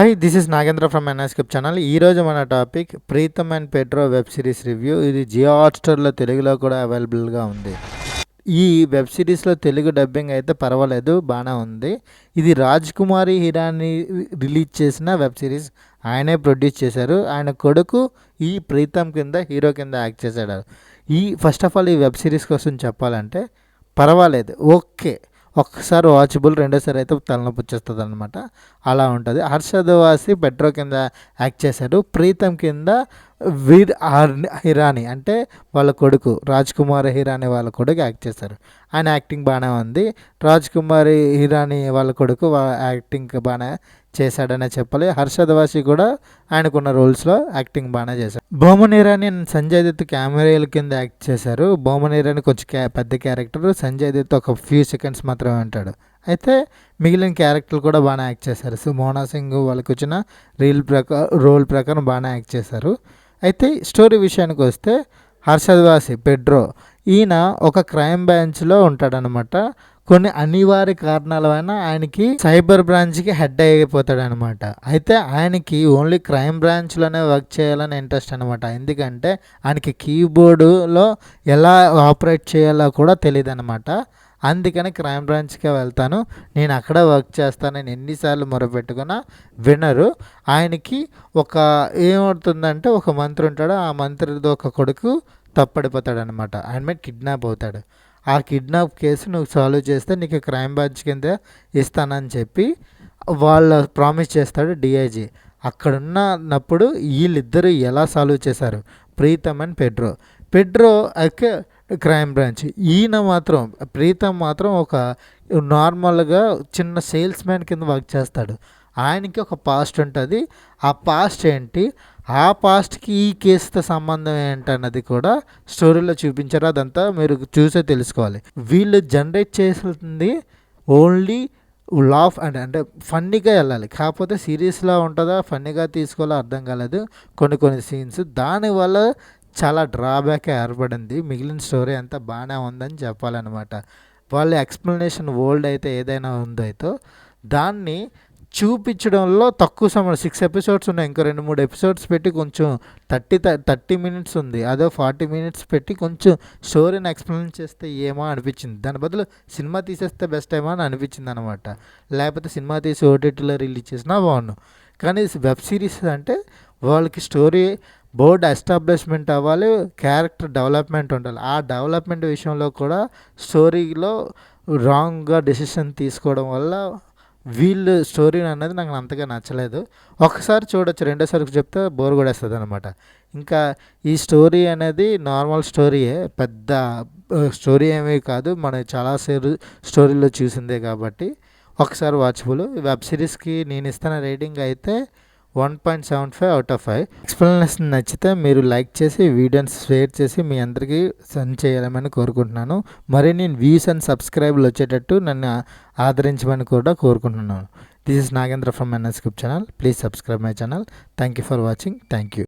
Hi, this is Nagendra from NScape channel. ఈరోజు మన topic Pritam and Pedro web series review. ఇది జియో హాట్స్టార్లో తెలుగులో కూడా అవైలబుల్గా ఉంది. ఈ వెబ్ సిరీస్లో తెలుగు డబ్బింగ్ అయితే పర్వాలేదు, బాగానే ఉంది. ఇది రాజ్ కుమారి హిరాని రిలీజ్ చేసిన వెబ్ సిరీస్. ఆయనే ప్రొడ్యూస్ చేశారు. ఆయన కొడుకు ఈ ప్రీతమ్ కింద హీరో కింద యాక్ట్ చేశాడు. ఫస్ట్ ఆఫ్ ఆల్ ఈ వెబ్ సిరీస్ కోసం చెప్పాలంటే పర్వాలేదు, ఓకే, ఒక్కసారి వాచబుల్, రెండోసారి అయితే తలనొప్పి వచ్చేస్తుంది అనమాట. అలా ఉంటుంది. హర్షద్ వాసి పెడ్రో కింద యాక్ట్ చేశాడు. ప్రీతమ్ కింద హిరాని అంటే వాళ్ళ కొడుకు, రాజ్ కుమార్ హిరాని వాళ్ళ కొడుకు యాక్ట్ చేశారు. ఆయన యాక్టింగ్ బాగానే ఉంది. రాజ్ కుమార్ హిరాని వాళ్ళ కొడుకు యాక్టింగ్ బాగానే చేశాడనే చెప్పాలి. హర్షద్ వాసి కూడా ఆయనకున్న రోల్స్లో యాక్టింగ్ బాగానే చేశాడు. బోమన్ ఇరానీ అండ్ సంజయ్ దత్ కెమెరాల కింద యాక్ట్ చేశారు. బోమన్ ఇరానీ కొంచెం పెద్ద క్యారెక్టర్, సంజయ్ దత్ ఒక ఫ్యూ సెకండ్స్ మాత్రమే ఉంటాడు. అయితే మిగిలిన క్యారెక్టర్లు కూడా బాగానే యాక్ట్ చేశారు. సో మోనా సింగ్ వాళ్ళకి వచ్చిన రోల్ ప్రకారం బాగానే యాక్ట్ చేశారు. అయితే స్టోరీ విషయానికి వస్తే హర్షద్ వాసి పెడ్రో ఈయన ఒక క్రైమ్ బ్రాంచ్లో ఉంటాడనమాట. కొన్ని అనివార్య కారణాల వలన ఆయనకి సైబర్ బ్రాంచ్కి హెడ్ అయిపోతాడనమాట. అయితే ఆయనకి ఓన్లీ క్రైమ్ బ్రాంచ్లోనే వర్క్ చేయాలని ఇంట్రెస్ట్ అనమాట. ఎందుకంటే ఆయనకి కీబోర్డులో ఎలా ఆపరేట్ చేయాలో కూడా తెలియదు అనమాట. అందుకని క్రైమ్ బ్రాంచ్కే వెళ్తాను, నేను అక్కడ వర్క్ చేస్తానని ఎన్నిసార్లు మొరపెట్టుకున్నా వినరు. ఆయనకి ఏమవుతుందంటే ఒక మంత్రి ఉంటాడు. ఆ మంత్రితో ఒక కొడుకు తప్పడిపోతాడు అనమాట. ఆయన మీద కిడ్నాప్ అవుతాడు. ఆ కిడ్నాప్ కేసు నువ్వు సాల్వ్ చేస్తే నీకు క్రైమ్ బ్రాంచ్ కింద ఇస్తానని చెప్పి వాళ్ళు ప్రామిస్ చేస్తాడు డిఐజీ. అక్కడున్నప్పుడు వీళ్ళిద్దరూ ఎలా సాల్వ్ చేశారు, ప్రీతమ్ అండ్ పెడ్రో అయితే క్రైమ్ బ్రాంచ్, ఈయన మాత్రం ప్రీతమ్ మాత్రం ఒక నార్మల్గా చిన్న సేల్స్ మ్యాన్ కింద వర్క్ చేస్తాడు. ఆయనకి ఒక పాస్ట్ ఉంటుంది. ఆ పాస్ట్ ఏంటి, ఆ పాస్ట్కి ఈ కేసుతో సంబంధం ఏంటన్నది కూడా స్టోరీలో చూపించారు. అదంతా మీరు చూసే తెలుసుకోవాలి. వీళ్ళు జనరేట్ చేస్తుంది ఓన్లీ లాఫ్ అంటే ఫన్నీగా వెళ్ళాలి. కాకపోతే సీరియస్లా ఉంటుందా, ఫన్నీగా తీసుకోవాలో అర్థం కాలేదు కొన్ని సీన్స్. దానివల్ల చాలా డ్రాబ్యాక్ ఏర్పడింది. మిగిలిన స్టోరీ అంతా బాగానే ఉందని చెప్పాలన్నమాట. వాళ్ళ ఎక్స్ప్లెనేషన్ ఓల్డ్ అయితే ఏదైనా ఉందైతే దాన్ని చూపించడంలో తక్కువ సమయం, 6 ఎపిసోడ్స్ ఉన్నాయి, ఇంకో 2-3 ఎపిసోడ్స్ పెట్టి కొంచెం 30 మినిట్స్ ఉంది, అదో 40 మినిట్స్ పెట్టి కొంచెం స్టోరీని ఎక్స్ప్లెయిన్ చేస్తే ఏమో అనిపించింది. దాని బదులు సినిమా తీసేస్తే బెస్ట్ ఏమో అని అనిపించింది అనమాట. లేకపోతే సినిమా తీసి ఓటీటీలో రిలీజ్ చేసినా బాగున్నాను. కానీ వెబ్ సిరీస్ అంటే వాళ్ళకి స్టోరీ బోర్డ్ ఎస్టాబ్లిష్మెంట్ అవ్వాలి, క్యారెక్టర్ డెవలప్మెంట్ ఉండాలి. ఆ డెవలప్మెంట్ విషయంలో కూడా స్టోరీలో రాంగ్గా డెసిషన్ తీసుకోవడం వల్ల వీళ్ళు స్టోరీ అనేది నాకు అంతగా నచ్చలేదు. ఒకసారి చూడొచ్చు, రెండోసారి చెప్తే బోర్ కొడేస్తుంది అనమాట. ఇంకా ఈ స్టోరీ అనేది నార్మల్ స్టోరీయే, పెద్ద స్టోరీ ఏమీ కాదు, మనం చాలాసేపు స్టోరీలో చూసిందే కాబట్టి ఒకసారి వాచబుల్. వెబ్ సిరీస్కి నేను ఇస్తున్న రేటింగ్ అయితే 1.75/5. ఎక్స్ప్లెనేషన్ నచ్చితే మీరు లైక్ చేసి వీడియోని షేర్ చేసి మీ అందరికీ సెండ్ చేయాలని కోరుకుంటున్నాను. మరి నేను వ్యూస్ అండ్ సబ్స్క్రైబ్లు వచ్చేటట్టు నన్ను ఆదరించమని కూడా కోరుకుంటున్నాను. This is Nagendra from NScape channel. Please subscribe my channel. Thank you for watching. Thank you.